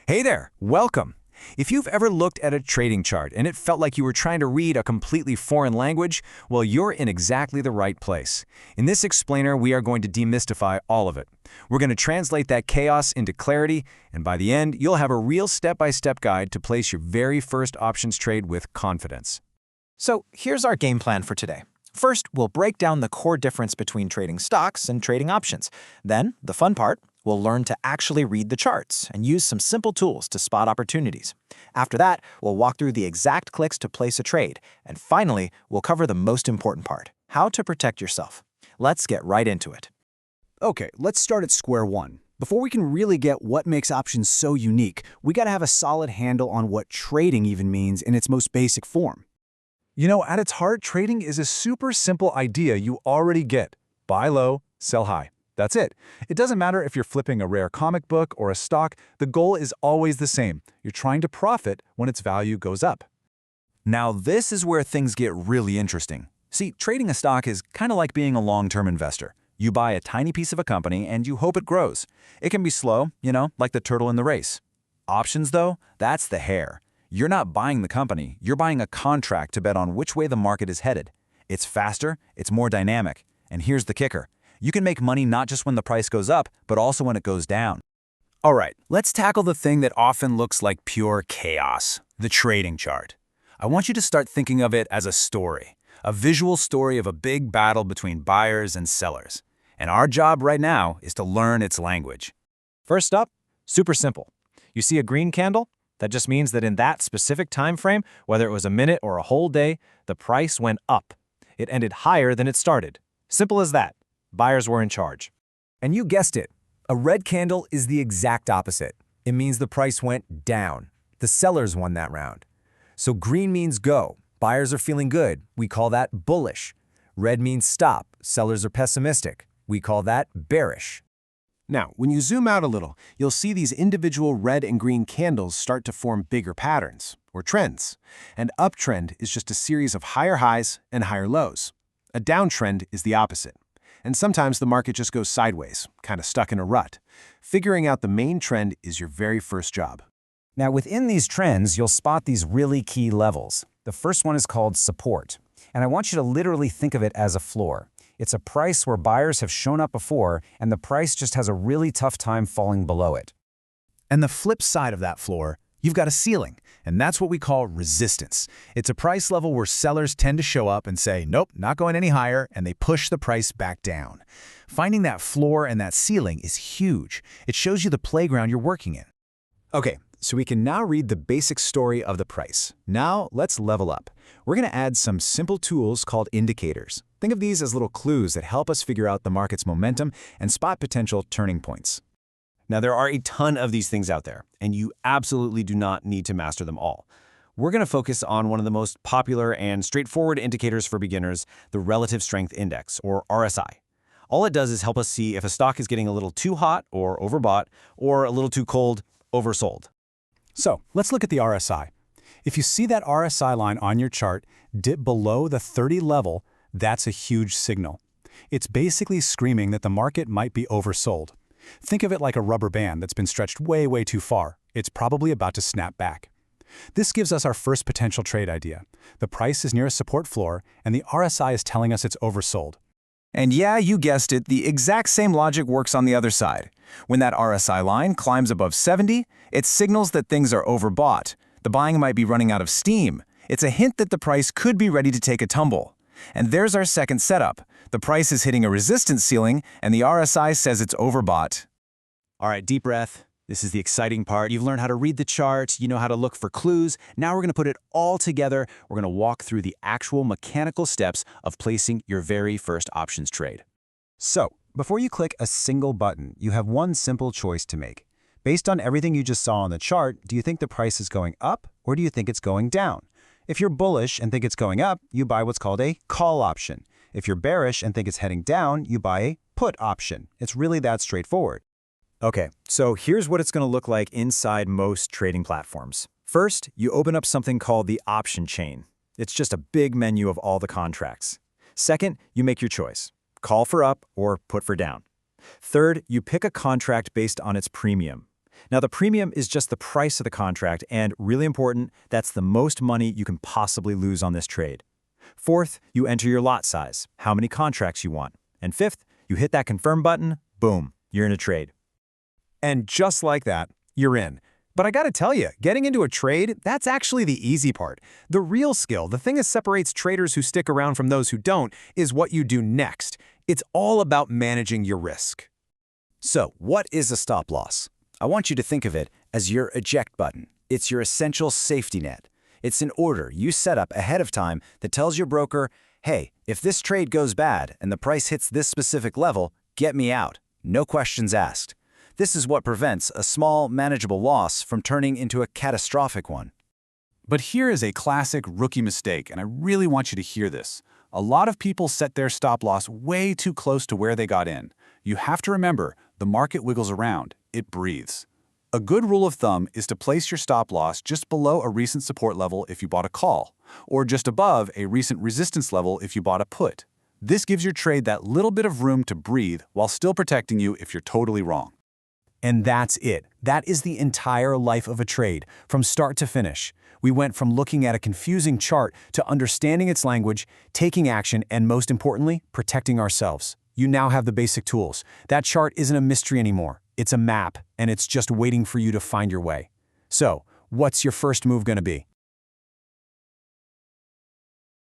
Hey there, welcome. If you've ever looked at a trading chart and it felt like you were trying to read a completely foreign language, well, you're in exactly the right place. In this explainer, we are going to demystify all of it. We're going to translate that chaos into clarity, and by the end, you'll have a real step-by-step guide to place your very first options trade with confidence. So here's our game plan for today. First, we'll break down the core difference between trading stocks and trading options. Then, the fun part, we'll learn to actually read the charts and use some simple tools to spot opportunities. After that, we'll walk through the exact clicks to place a trade. And finally, we'll cover the most important part, how to protect yourself. Let's get right into it. Okay, let's start at square one. Before we can really get what makes options so unique, we gotta have a solid handle on what trading even means in its most basic form. You know, at its heart, trading is a super simple idea you already get. Buy low, sell high. That's it. It doesn't matter if you're flipping a rare comic book or a stock, the goal is always the same. You're trying to profit when its value goes up. Now, this is where things get really interesting. See, trading a stock is kind of like being a long-term investor. You buy a tiny piece of a company and you hope it grows. It can be slow, like the turtle in the race. Options, though, that's the hare. You're not buying the company, you're buying a contract to bet on which way the market is headed. It's faster, it's more dynamic. And here's the kicker. You can make money not just when the price goes up, but also when it goes down. All right, let's tackle the thing that often looks like pure chaos, the trading chart. I want you to start thinking of it as a story, a visual story of a big battle between buyers and sellers. And our job right now is to learn its language. First up, super simple. You see a green candle? That just means that in that specific time frame, whether it was a minute or a whole day, the price went up. It ended higher than it started. Simple as that. Buyers were in charge. And you guessed it. A red candle is the exact opposite. It means the price went down. The sellers won that round. So green means go. Buyers are feeling good. We call that bullish. Red means stop. Sellers are pessimistic. We call that bearish. Now, when you zoom out a little, you'll see these individual red and green candles start to form bigger patterns, or trends. An uptrend is just a series of higher highs and higher lows. A downtrend is the opposite. And sometimes the market just goes sideways, kind of stuck in a rut. Figuring out the main trend is your very first job. Now, within these trends, you'll spot these really key levels. The first one is called support. And I want you to literally think of it as a floor. It's a price where buyers have shown up before, and the price just has a really tough time falling below it. And the flip side of that floor, you've got a ceiling, and that's what we call resistance. It's a price level where sellers tend to show up and say, nope, not going any higher, and they push the price back down. Finding that floor and that ceiling is huge. It shows you the playground you're working in. Okay, so we can now read the basic story of the price. Now, let's level up. We're going to add some simple tools called indicators. Think of these as little clues that help us figure out the market's momentum and spot potential turning points. Now, there are a ton of these things out there, and you absolutely do not need to master them all. We're going to focus on one of the most popular and straightforward indicators for beginners, the Relative Strength Index, or RSI. All it does is help us see if a stock is getting a little too hot or overbought, or a little too cold, oversold. So, let's look at the RSI. If you see that RSI line on your chart dip below the 30 level, that's a huge signal. It's basically screaming that the market might be oversold. Think of it like a rubber band that's been stretched way, way too far. It's probably about to snap back. This gives us our first potential trade idea. The price is near a support floor, and the RSI is telling us it's oversold. And yeah, you guessed it, the exact same logic works on the other side. When that RSI line climbs above 70, it signals that things are overbought. The buying might be running out of steam. It's a hint that the price could be ready to take a tumble. And there's our second setup. The price is hitting a resistance ceiling, and the RSI says it's overbought. All right, deep breath. This is the exciting part. You've learned how to read the chart, you know how to look for clues. Now we're going to put it all together. We're going to walk through the actual mechanical steps of placing your very first options trade. So, before you click a single button, you have one simple choice to make. Based on everything you just saw on the chart, do you think the price is going up, or do you think it's going down? If you're bullish and think it's going up, you buy what's called a call option. If you're bearish and think it's heading down, you buy a put option. It's really that straightforward. Okay, so here's what it's going to look like inside most trading platforms. First, you open up something called the option chain. It's just a big menu of all the contracts. Second, you make your choice. Call for up or put for down. Third, you pick a contract based on its premium. Now, the premium is just the price of the contract, and really important, that's the most money you can possibly lose on this trade. Fourth, you enter your lot size, how many contracts you want. And fifth, you hit that confirm button, boom, you're in a trade. And just like that, you're in. But I gotta tell you, getting into a trade, that's actually the easy part. The real skill, the thing that separates traders who stick around from those who don't, is what you do next. It's all about managing your risk. So, what is a stop loss? I want you to think of it as your eject button. It's your essential safety net. It's an order you set up ahead of time that tells your broker, hey, if this trade goes bad and the price hits this specific level, get me out. No questions asked. This is what prevents a small, manageable loss from turning into a catastrophic one. But here is a classic rookie mistake, and I really want you to hear this. A lot of people set their stop loss way too close to where they got in. You have to remember, the market wiggles around. It breathes. A good rule of thumb is to place your stop loss just below a recent support level if you bought a call, or just above a recent resistance level if you bought a put. This gives your trade that little bit of room to breathe while still protecting you if you're totally wrong. And that's it. That is the entire life of a trade, from start to finish. We went from looking at a confusing chart to understanding its language, taking action, and most importantly, protecting ourselves. You now have the basic tools. That chart isn't a mystery anymore. It's a map, and it's just waiting for you to find your way. So, what's your first move going to be?